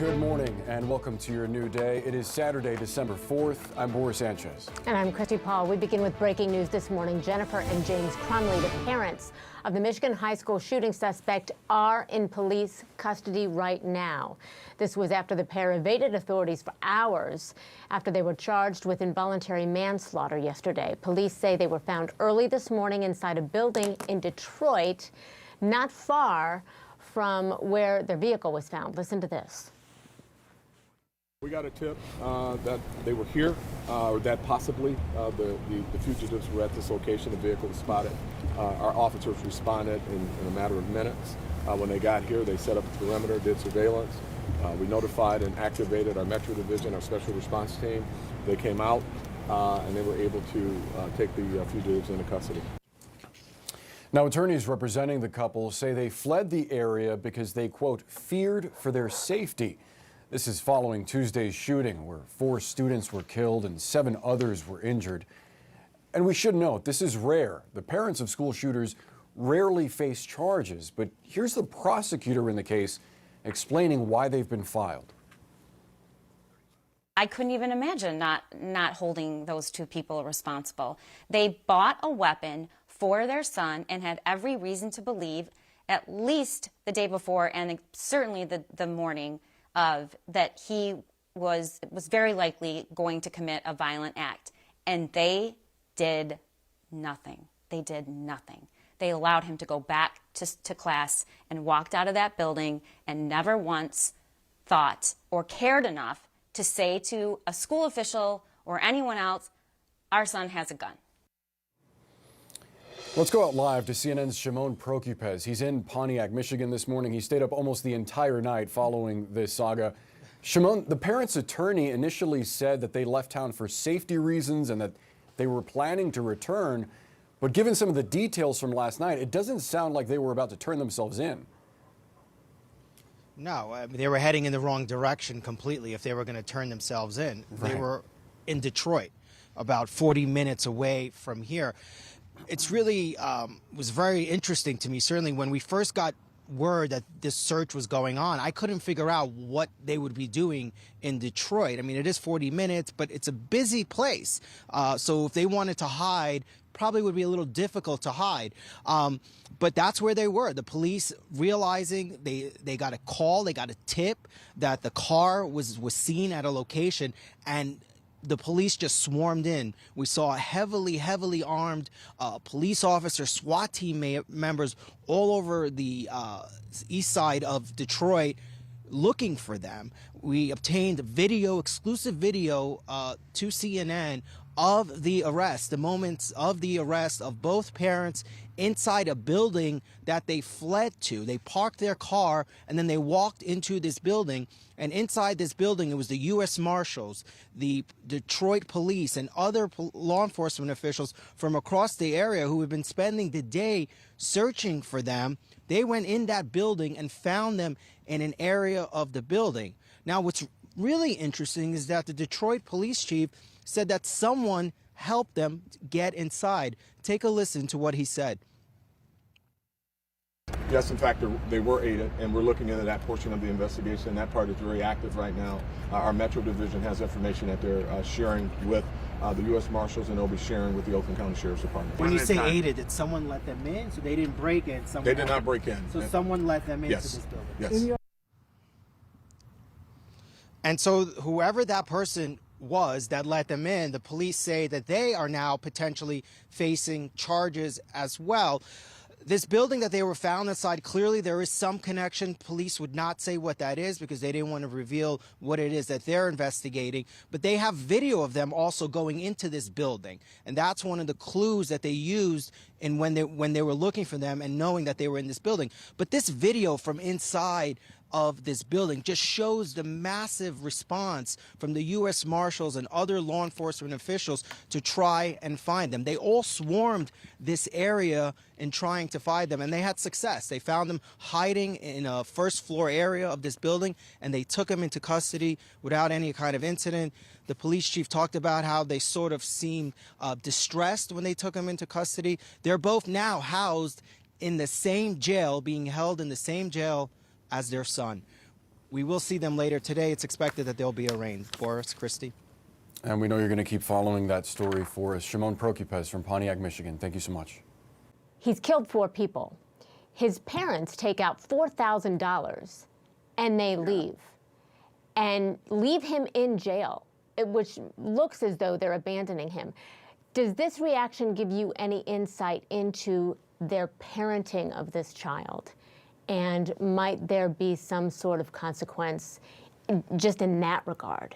Good morning and welcome to your new day. It is Saturday, December 4th. I'm Boris Sanchez. And I'm Christy Paul. We begin with breaking news this morning. Jennifer and James Crumbley, the parents of the Michigan high school shooting suspect, are in police custody right now. This was after the pair evaded authorities for hours after they were charged with involuntary manslaughter yesterday. Police say they were found early this morning inside a building in Detroit, not far from where their vehicle was found. Listen to this. We got a tip that they were here, or that possibly the fugitives were at this location. The vehicle was spotted. Our officers responded in a matter of minutes. When they got here, they set up a perimeter, did surveillance. We notified and activated our Metro Division, our special response team. They came out and they were able to take the fugitives into custody. Now, attorneys representing the couple say they fled the area because they, quote, feared for their safety. This is following Tuesday's shooting where 4 students were killed and 7 others were injured. And we should note, this is rare. The parents of school shooters rarely face charges, but here's the prosecutor in the case explaining why they've been filed. I couldn't even imagine not holding those 2 people responsible. They bought a weapon for their son and had every reason to believe, at least the day before and certainly the morning of, that he was very likely going to commit a violent act. And they did nothing. They did nothing. They allowed him to go back to class and walked out of that building and never once thought or cared enough to say to a school official or anyone else, our son has a gun. Let's go out live to CNN's Shimon Prokupez. He's in Pontiac, Michigan this morning. He stayed up almost the entire night following this saga. Shimon, the parents' attorney initially said that they left town for safety reasons and that they were planning to return. But given some of the details from last night, it doesn't sound like they were about to turn themselves in. No, I mean, they were heading in the wrong direction completely if they were going to turn themselves in. Right. They were in Detroit, about 40 minutes away from here. It's really was very interesting to me. Certainly when we first got word that this search was going on, I couldn't figure out what they would be doing in Detroit. I mean, it is 40 minutes, but it's a busy place. So if they wanted to hide, probably would be a little difficult to hide. But that's where they were. The police realizing they got a call, they got a tip that the car was seen at a location, and the police just swarmed in. We saw heavily armed police officers, SWAT team members all over the east side of Detroit looking for them. We obtained exclusive video to CNN of the arrest, the moments of the arrest of both parents inside a building that they fled to. They parked their car and then they walked into this building. And inside this building, it was the U.S. Marshals, the Detroit police, and other law enforcement officials from across the area who had been spending the day searching for them. They went in that building and found them in an area of the building. Now, what's really interesting is that the Detroit police chief said that someone helped them get inside. Take a listen to what he said. Yes, in fact, they were aided, and we're looking into that portion of the investigation. That part is very active right now. Our Metro Division has information that they're sharing with the U.S. Marshals, and they'll be sharing with the Oakland County Sheriff's Department. When you say aided, did someone let them in? So they didn't break in? They did not break in. So someone let them into this building? Yes. And so whoever that person was that let them in, the police say that they are now potentially facing charges as well. This building that they were found inside, clearly there is some connection. Police would not say what that is because they didn't want to reveal what it is that they're investigating. But they have video of them also going into this building. And that's one of the clues that they used in when they were looking for them and knowing that they were in this building. But this video from inside of this building just shows the massive response from the U.S. Marshals and other law enforcement officials to try and find them. They all swarmed this area in trying to find them, and they had success. They found them hiding in a first floor area of this building, and they took them into custody without any kind of incident. The police chief talked about how they sort of seemed distressed when they took them into custody. They're both now housed in the same jail, being held in the same jail as their son. We will see them later today. It's expected that they'll be arraigned. Boris, Christy. And we know you're going to keep following that story for us. Shimon Prokupez from Pontiac, Michigan. Thank you so much. He's killed 4 people. His parents take out $4,000 and they leave him in jail, which looks as though they're abandoning him. Does this reaction give you any insight into their parenting of this child? And might there be some sort of consequence just in that regard?